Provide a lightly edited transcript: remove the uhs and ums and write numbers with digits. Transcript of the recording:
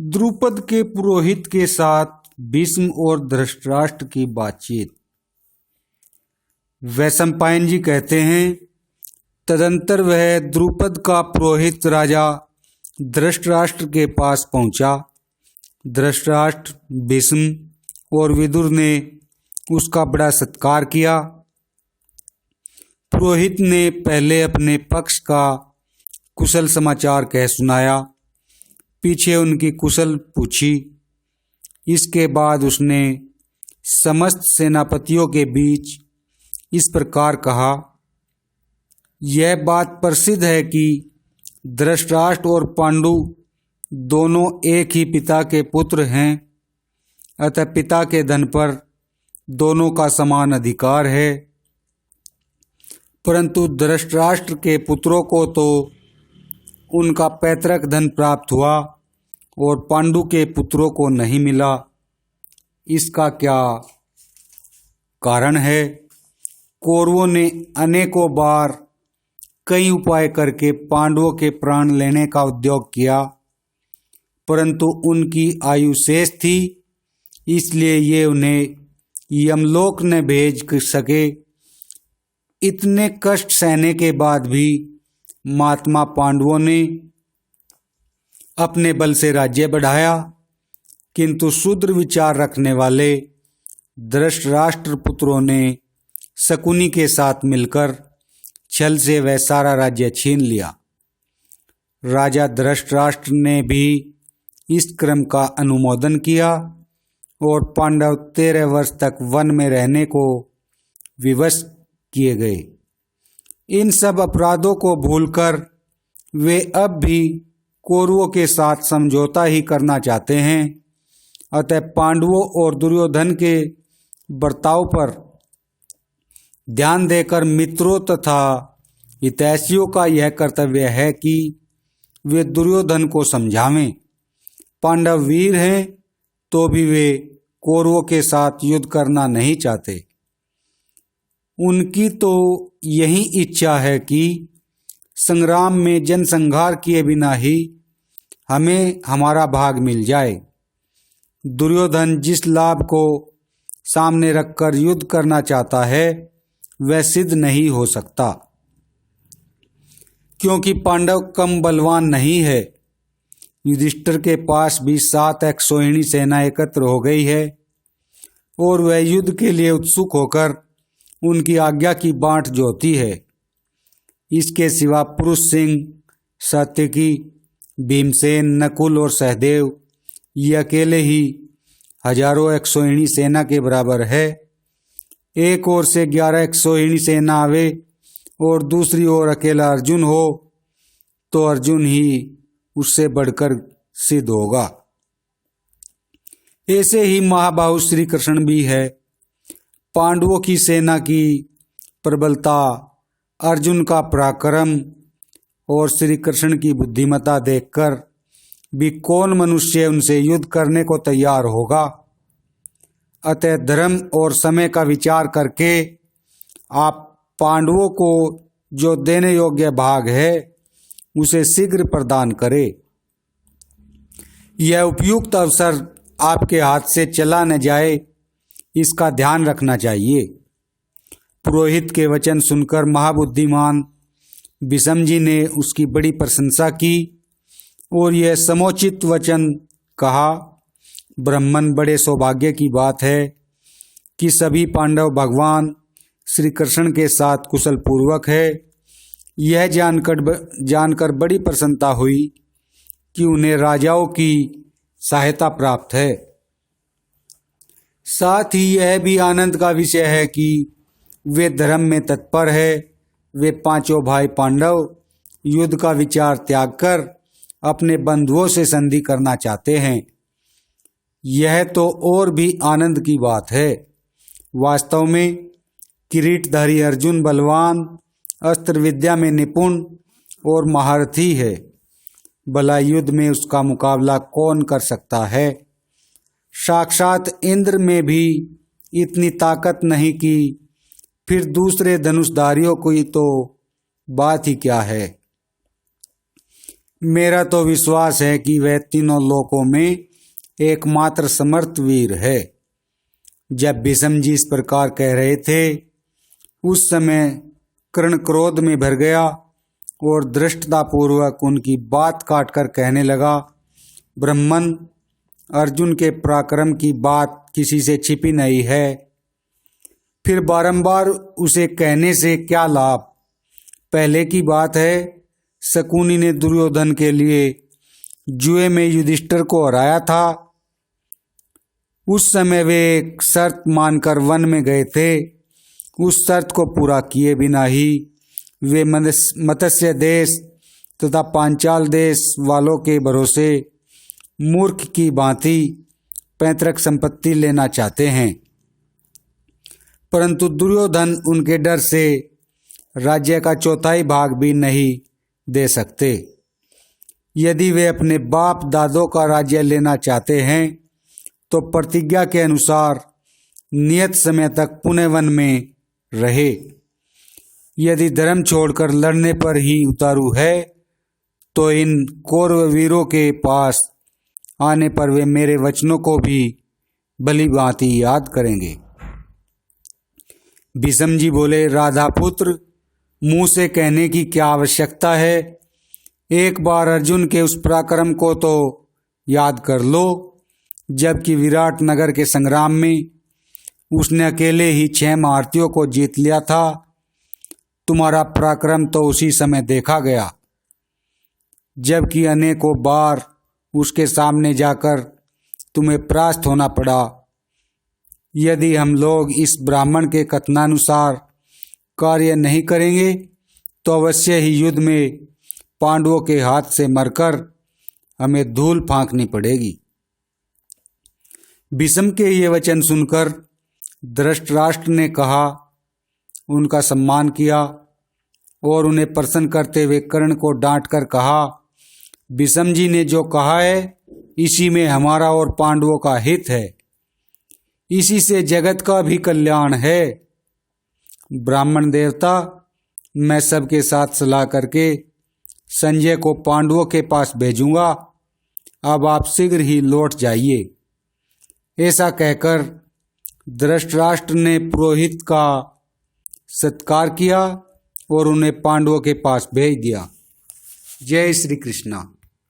द्रुपद के पुरोहित के साथ भीष्म और धृतराष्ट्र की बातचीत। वैशंपायन जी कहते हैं, तदंतर वह द्रुपद का पुरोहित राजा धृतराष्ट्र के पास पहुंचा। धृतराष्ट्र, भीष्म और विदुर ने उसका बड़ा सत्कार किया। पुरोहित ने पहले अपने पक्ष का कुशल समाचार कह सुनाया, पीछे उनकी कुशल पूछी। इसके बाद उसने समस्त सेनापतियों के बीच इस प्रकार कहा, यह बात प्रसिद्ध है कि धृतराष्ट्र और पांडु दोनों एक ही पिता के पुत्र हैं, अतः पिता के धन पर दोनों का समान अधिकार है। परंतु धृतराष्ट्र के पुत्रों को तो उनका पैतृक धन प्राप्त हुआ और पांडु के पुत्रों को नहीं मिला। इसका क्या कारण है? कौरवों ने अनेकों बार कई उपाय करके पांडवों के प्राण लेने का उद्योग किया, परंतु उनकी आयु शेष थी, इसलिए ये उन्हें यमलोक न भेज सके। इतने कष्ट सहने के बाद भी महात्मा पांडवों ने अपने बल से राज्य बढ़ाया, किंतु शूद्र विचार रखने वाले धृतराष्ट्र पुत्रों ने शकुनी के साथ मिलकर छल से वह सारा राज्य छीन लिया। राजा धृतराष्ट्र ने भी इस क्रम का अनुमोदन किया और पांडव 13 वर्ष तक वन में रहने को विवश किए गए। इन सब अपराधों को भूलकर वे अब भी कौरवों के साथ समझौता ही करना चाहते हैं। अतः पांडवों और दुर्योधन के बर्ताव पर ध्यान देकर मित्रों तथा हितैषियों का यह कर्तव्य है कि वे दुर्योधन को समझावें। पांडव वीर हैं तो भी वे कौरवों के साथ युद्ध करना नहीं चाहते। उनकी तो यही इच्छा है कि संग्राम में जनसंहार किए बिना ही हमें हमारा भाग मिल जाए। दुर्योधन जिस लाभ को सामने रखकर युद्ध करना चाहता है वह सिद्ध नहीं हो सकता, क्योंकि पांडव कम बलवान नहीं है। युधिष्ठिर के पास भी 7 अक्षौहिणी सेना एकत्र हो गई है और वह युद्ध के लिए उत्सुक होकर उनकी आज्ञा की बाट जोहती है। इसके सिवा पुरुष सिंह, सात्यकी, भीमसेन, नकुल और सहदेव ये अकेले ही हजारों अक्षौहिणी सेना के बराबर है। एक ओर से 11 अक्षौहिणी सेना आवे और दूसरी ओर अकेला अर्जुन हो तो अर्जुन ही उससे बढ़कर सिद्ध होगा। ऐसे ही महाबाहु श्री कृष्ण भी है। पांडवों की सेना की प्रबलता, अर्जुन का पराक्रम और श्री कृष्ण की बुद्धिमत्ता देखकर भी कौन मनुष्य उनसे युद्ध करने को तैयार होगा। अतः धर्म और समय का विचार करके आप पांडवों को जो देने योग्य भाग है उसे शीघ्र प्रदान करें। यह उपयुक्त अवसर आपके हाथ से चला न जाए, इसका ध्यान रखना चाहिए। पुरोहित के वचन सुनकर महाबुद्धिमान भीष्म जी ने उसकी बड़ी प्रशंसा की और यह समुचित वचन कहा, ब्रह्मन बड़े सौभाग्य की बात है कि सभी पांडव भगवान श्री कृष्ण के साथ कुशल पूर्वक है। यह जानकर बड़ी प्रसन्नता हुई कि उन्हें राजाओं की सहायता प्राप्त है। साथ ही यह भी आनंद का विषय है कि वे धर्म में तत्पर है। वे पांचों भाई पांडव युद्ध का विचार त्याग कर अपने बंधुओं से संधि करना चाहते हैं। यह तो और भी आनंद की बात है। वास्तव में किरीटधारी अर्जुन बलवान, अस्त्र विद्या में निपुण और महारथी है। भला युद्ध में उसका मुकाबला कौन कर सकता है? साक्षात इंद्र में भी इतनी ताकत नहीं कि फिर दूसरे धनुषधारियों की तो बात ही क्या है। मेरा तो विश्वास है कि वह तीनों लोकों में एकमात्र समर्थ वीर है। जब भीष्म जी इस प्रकार कह रहे थे, उस समय कर्ण क्रोध में भर गया और धृष्टतापूर्वक उनकी बात काटकर कहने लगा, ब्राह्मण, अर्जुन के पराक्रम की बात किसी से छिपी नहीं है, फिर बारंबार उसे कहने से क्या लाभ। पहले की बात है, शकुनी ने दुर्योधन के लिए जुए में युधिष्ठिर को हराया था। उस समय वे एक शर्त मानकर वन में गए थे। उस शर्त को पूरा किए बिना ही वे मत्स्य देश तथा पांचाल देश वालों के भरोसे मूर्ख की भांति पैतृक संपत्ति लेना चाहते हैं, परंतु दुर्योधन उनके डर से राज्य का चौथाई भाग भी नहीं दे सकते। यदि वे अपने बाप दादों का राज्य लेना चाहते हैं तो प्रतिज्ञा के अनुसार नियत समय तक पुणे वन में रहे। यदि धर्म छोड़कर लड़ने पर ही उतारू है तो इन कौरव वीरों के पास आने पर वे मेरे वचनों को भी भली भांति याद करेंगे। भीष्म जी बोले, राधा पुत्र, मुंह से कहने की क्या आवश्यकता है। एक बार अर्जुन के उस पराक्रम को तो याद कर लो, जबकि विराट नगर के संग्राम में उसने अकेले ही 6 महारथियों को जीत लिया था। तुम्हारा पराक्रम तो उसी समय देखा गया, जबकि अनेकों बार उसके सामने जाकर तुम्हें परास्त होना पड़ा। यदि हम लोग इस ब्राह्मण के कथनानुसार कार्य नहीं करेंगे तो अवश्य ही युद्ध में पांडवों के हाथ से मरकर हमें धूल फांकनी पड़ेगी। भीष्म के ये वचन सुनकर धृतराष्ट्र ने कहा, उनका सम्मान किया और उन्हें प्रसन्न करते हुए कर्ण को डांट कर कहा, भीष्म जी ने जो कहा है इसी में हमारा और पांडवों का हित है, इसी से जगत का भी कल्याण है। ब्राह्मण देवता, मैं सबके साथ सलाह करके संजय को पांडवों के पास भेजूंगा। अब आप शीघ्र ही लौट जाइए। ऐसा कहकर धृतराष्ट्र ने पुरोहित का सत्कार किया और उन्हें पांडवों के पास भेज दिया। जय श्री कृष्णा।